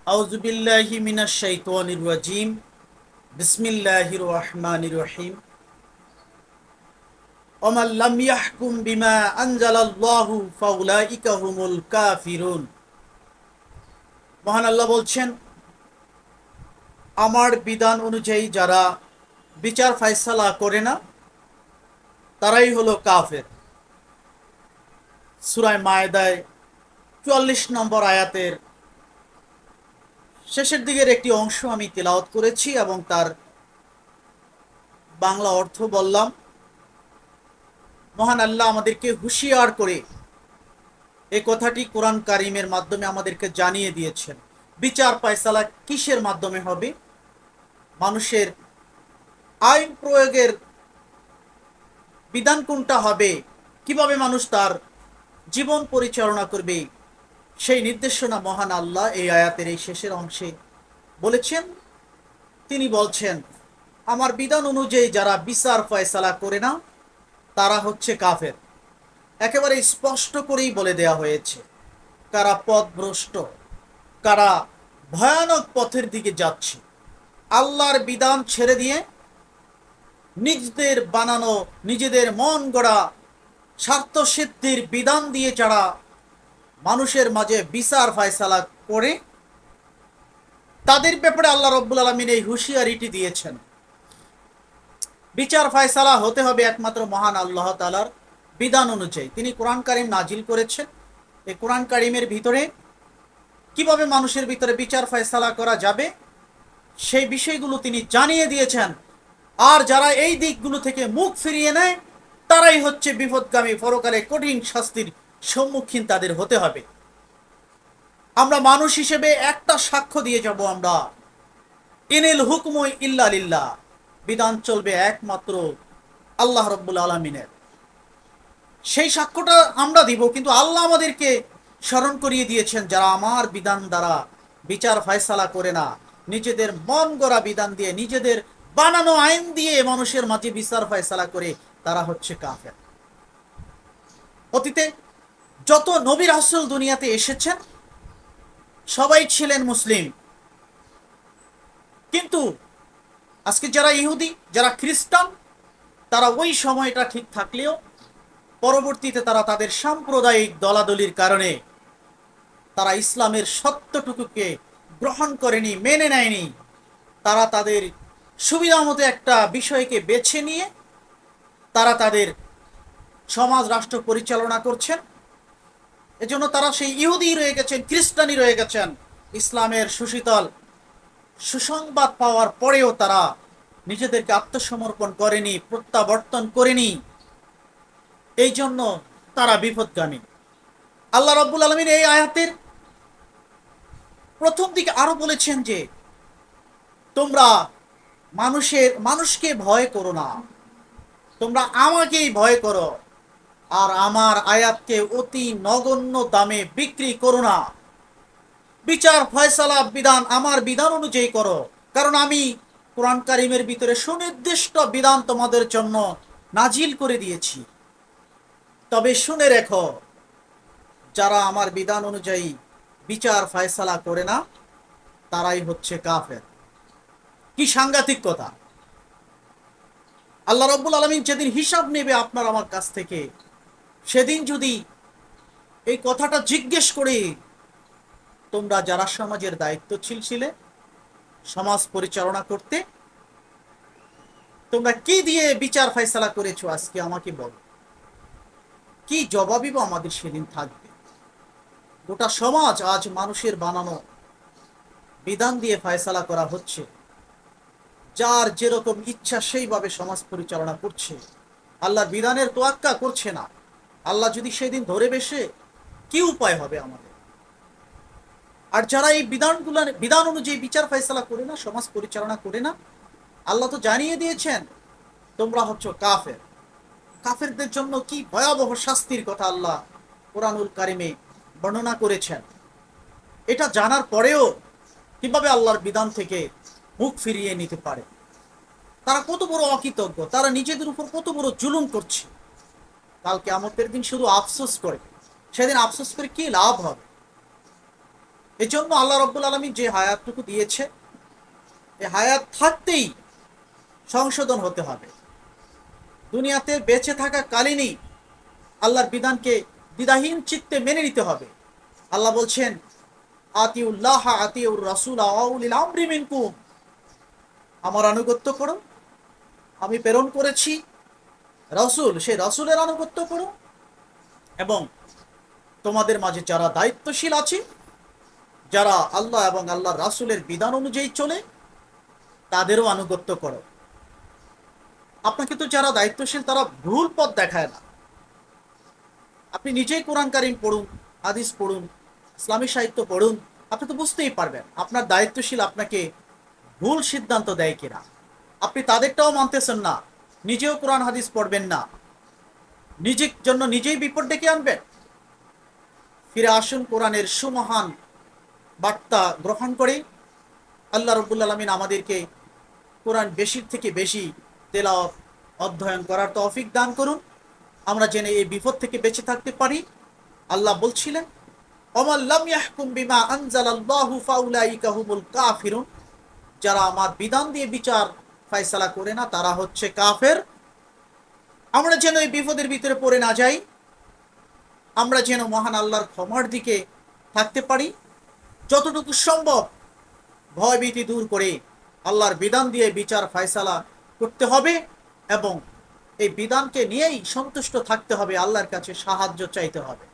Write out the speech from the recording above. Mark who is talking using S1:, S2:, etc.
S1: আউযু বিল্লাহি মিনাশ শাইতানির রাজিম। বিসমিল্লাহির রহমানির রহিম। ওয়া লাম ইয়াহকুম বিমা আনজালাল্লাহু ফাউলাইকা হুমুল কাফিরুন। মহান আল্লাহ বলছেন, আমার বিধান অনুযায়ী যারা বিচার ফায়সালা করে না তারাই হলো কাফের। সূরা মায়েদায় ৪৪ নম্বর আয়াতের শেষের দিকের একটি অংশ আমি তেলাওয়াত করেছি এবং তার বাংলা অর্থ বললাম। মহান আল্লাহ আমাদেরকে হুঁশিয়ার করে এই কথাটি কোরআন কারিমের মাধ্যমে আমাদেরকে জানিয়ে দিয়েছেন। বিচার ফায়সালা কিসের মাধ্যমে হবে? মানুষের আইন প্রয়োগের বিধান কোনটা হবে, কিভাবে মানুষ তার জীবন পরিচালনা করবে, সেই নির্দেশনা মহান আল্লাহ এই আয়াতের এই শেষের অংশে বলেছেন। তিনি বলছেন, আমার বিধান অনুযায়ী যারা বিচার ফয়সালা করে না তারা হচ্ছে কাফের। একেবারে স্পষ্ট করেই বলে দেয়া হয়েছে কারা পথভ্রষ্ট, কারা ভয়ানক পথের দিকে যাচ্ছে। আল্লাহর বিধান ছেড়ে দিয়ে নিজেদের বানানো, নিজেদের মন গড়া স্বার্থ সিদ্ধির বিধান দিয়ে যারা মানুষের মাঝে বিচার ফায়সালা করে, তাদের ব্যাপারে আল্লাহ রব্বুল আলামিন এই হুঁশিয়ারিটি দিয়েছেন। বিচার ফায়সালা হতে হবে একমাত্র মহান আল্লাহ তাআলার বিধান অনুযায়ী। তিনি কোরআন কারিম নাজিল করেছেন। এই কোরআন কারিমের ভিতরে কিভাবে মানুষের ভিতরে বিচার ফায়সালা করা যাবে সেই বিষয়গুলো তিনি জানিয়ে দিয়েছেন। আর যারা এই দিকগুলো থেকে মুখ ফিরিয়ে নেয় তারাই হচ্ছে বিপদগামী, পরকালে কঠিন শাস্তির সম্মুখীন তাদের হতে হবে। আমরা মানুষ হিসেবে একটা সাক্ষ্য দিয়ে যাব, আমরা ইনিল হুকমু ইল্লা লিল্লাহ, বিধান চলবে একমাত্র আল্লাহ রব্বুল আলামিনের। সেই সাক্ষ্যটা আমরা দিব, কিন্তু আল্লাহ আমাদেরকে স্মরণ করিয়ে দিয়েছেন যারা আমার বিধান দ্বারা বিচার ফায়সালা করে না, নিজেদের মন গড়া বিধান দিয়ে, নিজেদের বানানো আইন দিয়ে মানুষের মাঝে বিচার ফায়সালা করে, তারা হচ্ছে কাফের। অতীতে যত নবী রাসূল দুনিয়াতে এসেছেন সবাই ছিলেন মুসলিম, কিন্তু আজকে যারা ইহুদি, যারা খ্রিস্টান, তারা ওই সময়টা ঠিক থাকলেও পরবর্তীতে তারা তাদের সাম্প্রদায়িক দলাদলির কারণে তারা ইসলামের সত্যটুকুকে গ্রহণ করেনি, মেনে নেয়নি। তারা তাদের সুবিধা মতো একটা বিষয়কে বেছে নিয়ে তারা তাদের সমাজ রাষ্ট্র পরিচালনা করছেন। এজন্য তারা সেই ইহুদি রয়ে গেছেন, খ্রিস্টানি রয়ে গেছেন। ইসলামের সুশীতল সুসংবাদ পাওয়ার পরেও তারা নিজেদেরকে আত্মসমর্পণ করেনি, প্রত্যাবর্তন করেনি। এই জন্য তারা বিপদগামী। আল্লাহ রাব্বুল আলামিন এই আয়াতের প্রথম দিকে আরো বলেছেন যে তোমরা মানুষকে ভয় করো না, তোমরা আমাকেই ভয় করো, আর আমার আয়াতকে অতি নগণ্য দামে বিক্রি করো না। বিচার ফয়সালা বিধান আমার বিধান অনুযায়ী করো, কারণ আমি কোরআন কারিমের ভিতরে সুনির্দিষ্ট বিধান তোমাদের জন্য নাজিল করে দিয়েছি। তবে শুনে রেখো, যারা আমার বিধান অনুযায়ী বিচার ফয়সালা করে না তারাই হচ্ছে কাফের। কি সাংঘাতিক কথা! আল্লাহ রাব্বুল আলামিন যেদিন হিসাব নেবে আপনার আমার কাছ থেকে, সেদিন যদি এই কথাটা জিজ্ঞেস করে তোমরা যারা সমাজের দায়িত্বশীল ছিলে, সমাজ পরিচালনা করতে, তোমরা কি দিয়ে বিচার ফয়সালা করেছো আজকে আমাকে বলো, কি জবাবই বা আমাদের সেদিন থাকবে? গোটা সমাজ আজ মানুষের বানানো বিধান দিয়ে ফয়সালা করা হচ্ছে। যার যেরকম ইচ্ছা সেইভাবে সমাজ পরিচালনা করছে, আল্লাহর বিধানের তোয়াক্কা করছে না। আল্লাহ যদি সেদিন ধরে বসে কি উপায় হবে আমাদের? আর যারা এই বিধান অনুযায়ী বিচার ফয়সালা করে না, সমাজ পরিচালনা করে না, আল্লাহ তো জানিয়ে দিয়েছেন তোমরা হচ্ছে কাফের। কাফেরদের জন্য কি ভয়াবহ শাস্তির কথা আল্লাহ কোরআনুল কারিমে বর্ণনা করেছেন। এটা জানার পরেও কিভাবে আল্লাহর বিধান থেকে মুখ ফিরিয়ে নিতে পারে? তারা কত বড় অকৃতজ্ঞ, তারা নিজেদের উপর কত বড় জুলুম করছে। কাল কিয়ামতের দিন শুধু আফসোস করে, সেদিন আফসোস করে কি লাভ হবে? এজন্য আল্লাহ রাব্বুল আলামিন যে হায়াতটুকু দিয়েছে, এই হায়াত থাকতেই সংশোধন হতে হবে। দুনিয়াতে বেঁচে থাকা কালীনই আল্লাহর বিধানকে দ্বিধাহীন চিত্তে মেনে নিতে হবে। আল্লাহ বলছেন, আতিউল্লাহ আতিউর রাসূল আউলিল আমরি মিনকুম, আমার আনুগত্য করো, আমি প্রেরণ করেছি রাসূল, সেই রাসূলের আনুগত্য করো, এবং তোমাদের মাঝে যারা দায়িত্বশীল আছে, যারা আল্লাহ এবং আল্লাহর রাসূলের বিধান অনুযায়ী চলে, তাদেরও আনুগত্য করো। আপনাকে তো যারা দায়িত্বশীল তারা ভুল পথ দেখায় না। আপনি নিজেই কোরআন কারীম পড়ুন, হাদিস পড়ুন, ইসলামী সাহিত্য পড়ুন, আপনি তো বুঝতেই পারবেন আপনার দায়িত্বশীল আপনাকে ভুল সিদ্ধান্ত দেয় কিনা। আপনি তাদেরটাও মানতেছেন না, নিজেও কোরআন হাদিস পড়বেন না, নিজের জন্য নিজেই বিপদ ডেকে আনবেন। ফিরে আসুন কোরআনের সুমহান বার্তা গ্রহণ করে। আল্লাহ রাব্বুল আলামিন আমাদেরকে কোরআন বেশির থেকে বেশি তেলাওয়াত অধ্যয়ন করার তৌফিক দান করুন, আমরা যেন এই বিপদ থেকে বেঁচে থাকতে পারি। আল্লাহ বলছিলেন, ওমান লাম ইয়াহকুম বিমা আনজালাল্লাহু ফাউলাইকা হুমুল কাফিরুন, যারা আমার বিধান দিয়ে বিচার ফয়সালা করে না তারা হচ্ছে কাফের। আমরা যেন এই বিপদের ভিতরে পড়ে না যাই, আমরা যেন মহান আল্লাহর ক্ষমার দিকে থাকতে পারি। যতটুকু সম্ভব ভয়ভীতি দূর করে আল্লাহর বিধান দিয়ে বিচার ফয়সালা করতে হবে, এবং এই বিধানকে নিয়েই সন্তুষ্ট থাকতে হবে, আল্লাহর কাছে সাহায্য চাইতে হবে।